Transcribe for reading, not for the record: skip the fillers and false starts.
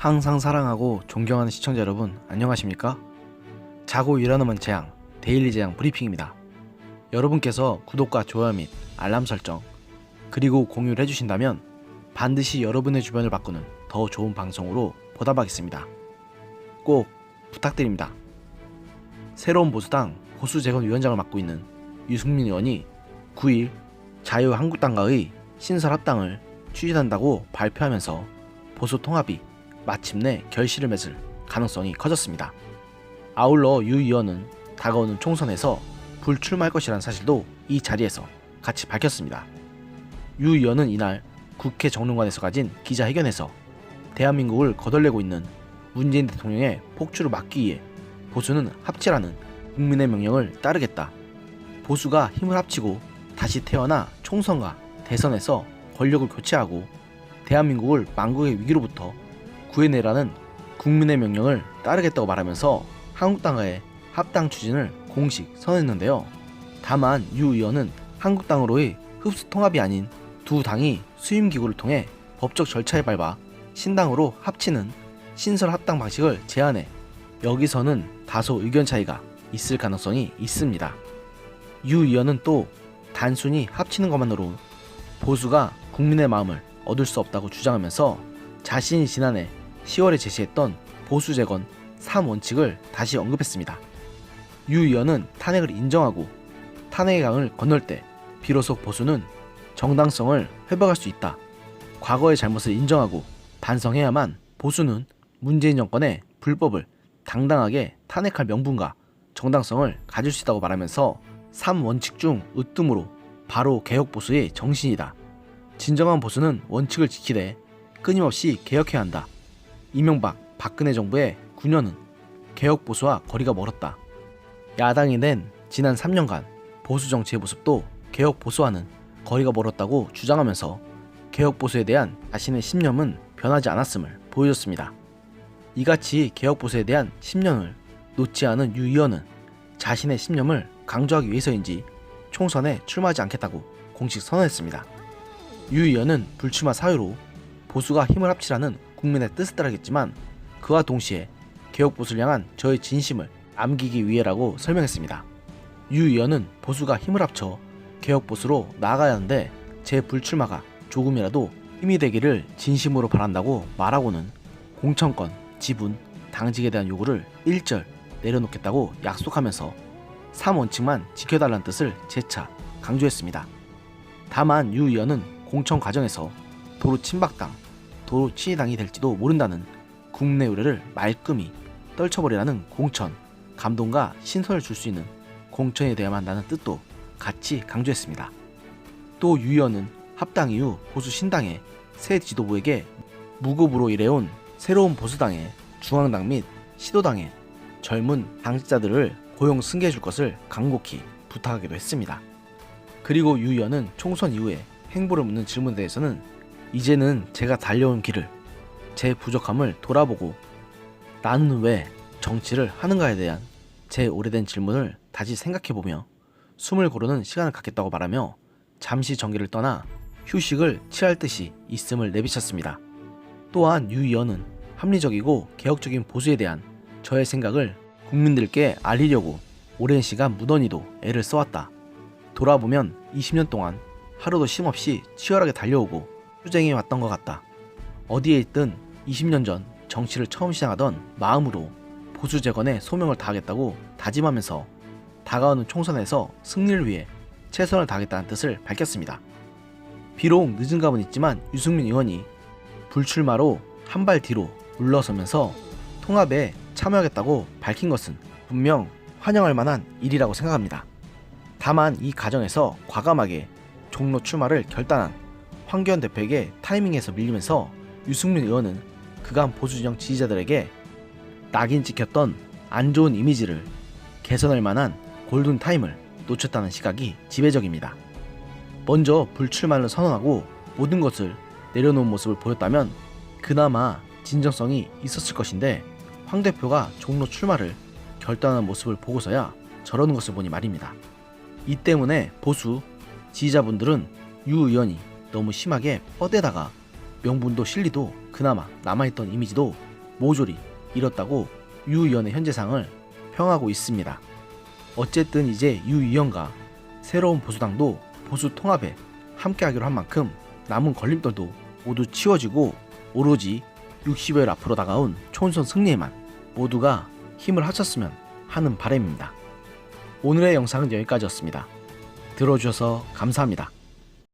항상 사랑하고 존경하는 시청자 여러분, 안녕하십니까? 자고 일어나면 재앙, 데일리 재앙 브리핑입니다. 여러분께서 구독과 좋아요 및 알람 설정, 그리고 공유를 해주신다면 반드시 여러분의 주변을 바꾸는 더 좋은 방송으로 보답하겠습니다. 꼭 부탁드립니다. 새로운 보수당 보수재건위원장을 맡고 있는 유승민 의원이 9일 자유한국당과의 신설합당을 추진한다고 발표하면서 보수 통합이 마침내 결실을 맺을 가능성이 커졌습니다. 아울러 유 의원은 다가오는 총선에서 불출마할 것이라는 사실도 이 자리에서 같이 밝혔습니다. 유 의원은 이날 국회 정론관에서 가진 기자회견에서 대한민국을 거덜내고 있는 문재인 대통령의 폭주를 막기 위해 보수는 합치라는 국민의 명령을 따르겠다. 보수가 힘을 합치고 다시 태어나 총선과 대선에서 권력을 교체하고 대한민국을 망국의 위기로부터 구해내라는 국민의 명령을 따르겠다고 말하면서 한국당과의 합당 추진을 공식 선언했는데요. 다만 유 의원은 한국당으로의 흡수 통합이 아닌 두 당이 수임기구를 통해 법적 절차에 밟아 신당으로 합치는 신설 합당 방식을 제안해 여기서는 다소 의견 차이가 있을 가능성이 있습니다. 유 의원은 또 단순히 합치는 것만으로 보수가 국민의 마음을 얻을 수 없다고 주장하면서 자신이 지난해 10월에 제시했던 보수재건 3원칙을 다시 언급했습니다. 유 의원은 탄핵을 인정하고 탄핵의 강을 건널 때 비로소 보수는 정당성을 회복할 수 있다. 과거의 잘못을 인정하고 반성해야만 보수는 문재인 정권의 불법을 당당하게 탄핵할 명분과 정당성을 가질 수 있다고 말하면서 3원칙 중 으뜸으로 바로 개혁보수의 정신이다. 진정한 보수는 원칙을 지키되 끊임없이 개혁해야 한다. 이명박, 박근혜 정부의 9년은 개혁보수와 거리가 멀었다. 야당이 낸 지난 3년간 보수 정치의 모습도 개혁보수와는 거리가 멀었다고 주장하면서 개혁보수에 대한 자신의 신념은 변하지 않았음을 보여줬습니다. 이같이 개혁보수에 대한 신념을 놓지 않은 유 의원은 자신의 신념을 강조하기 위해서인지 총선에 출마하지 않겠다고 공식 선언했습니다. 유 의원은 불출마 사유로 보수가 힘을 합치라는 국민의 뜻을 따르겠지만 그와 동시에 개혁보수를 향한 저의 진심을 남기기 위해라고 설명했습니다. 유 의원은 보수가 힘을 합쳐 개혁보수로 나아가야 하는데 제 불출마가 조금이라도 힘이 되기를 진심으로 바란다고 말하고는 공천권, 지분, 당직에 대한 요구를 일절 내려놓겠다고 약속하면서 3원칙만 지켜달라는 뜻을 재차 강조했습니다. 다만 유 의원은 공천 과정에서 도로 친박당, 도로 친이당이 될지도 모른다는 국내 우려를 말끔히 떨쳐버리라는 공천, 감동과 신선을 줄 수 있는 공천에 대해야만 한다는 뜻도 같이 강조했습니다. 또 유 의원은 합당 이후 보수 신당의 새 지도부에게 무급으로 일해온 새로운 보수당의 중앙당 및 시도당의 젊은 당직자들을 고용 승계해 줄 것을 간곡히 부탁하기도 했습니다. 그리고 유 의원은 총선 이후에 행보를 묻는 질문에 대해서는 이제는 제가 달려온 길을, 제 부족함을 돌아보고 나는 왜 정치를 하는가에 대한 제 오래된 질문을 다시 생각해보며 숨을 고르는 시간을 갖겠다고 말하며 잠시 정계를 떠나 휴식을 취할 듯이 있음을 내비쳤습니다. 또한 유 의원은 합리적이고 개혁적인 보수에 대한 저의 생각을 국민들께 알리려고 오랜 시간 무던히도 애를 써왔다. 돌아보면 20년 동안 하루도 쉼없이 치열하게 달려오고 투쟁해 왔던 것 같다. 어디에 있든 20년 전 정치를 처음 시작하던 마음으로 보수 재건에 소명을 다하겠다고 다짐하면서 다가오는 총선에서 승리를 위해 최선을 다하겠다는 뜻을 밝혔습니다. 비록 늦은 감은 있지만 유승민 의원이 불출마로 한 발 뒤로 물러서면서 통합에 참여하겠다고 밝힌 것은 분명 환영할 만한 일이라고 생각합니다. 다만 이 과정에서 과감하게 종로 출마를 결단한 황교안 대표에게 타이밍에서 밀리면서 유승민 의원은 그간 보수진영 지지자들에게 낙인 찍혔던 안 좋은 이미지를 개선할 만한 골든타임을 놓쳤다는 시각이 지배적입니다. 먼저 불출마를 선언하고 모든 것을 내려놓은 모습을 보였다면 그나마 진정성이 있었을 것인데 황 대표가 종로 출마를 결단하는 모습을 보고서야 저러는 것을 보니 말입니다. 이 때문에 보수 지지자분들은 유 의원이 너무 심하게 뻗대다가 명분도 실리도 그나마 남아있던 이미지도 모조리 잃었다고 유 의원의 현재상을 평하고 있습니다. 어쨌든 이제 유 의원과 새로운 보수당도 보수 통합에 함께하기로 한 만큼 남은 걸림돌도 모두 치워지고 오로지 60여일 앞으로 다가온 총선 승리에만 모두가 힘을 합쳤으면 하는 바람입니다. 오늘의 영상은 여기까지였습니다. 들어주셔서 감사합니다.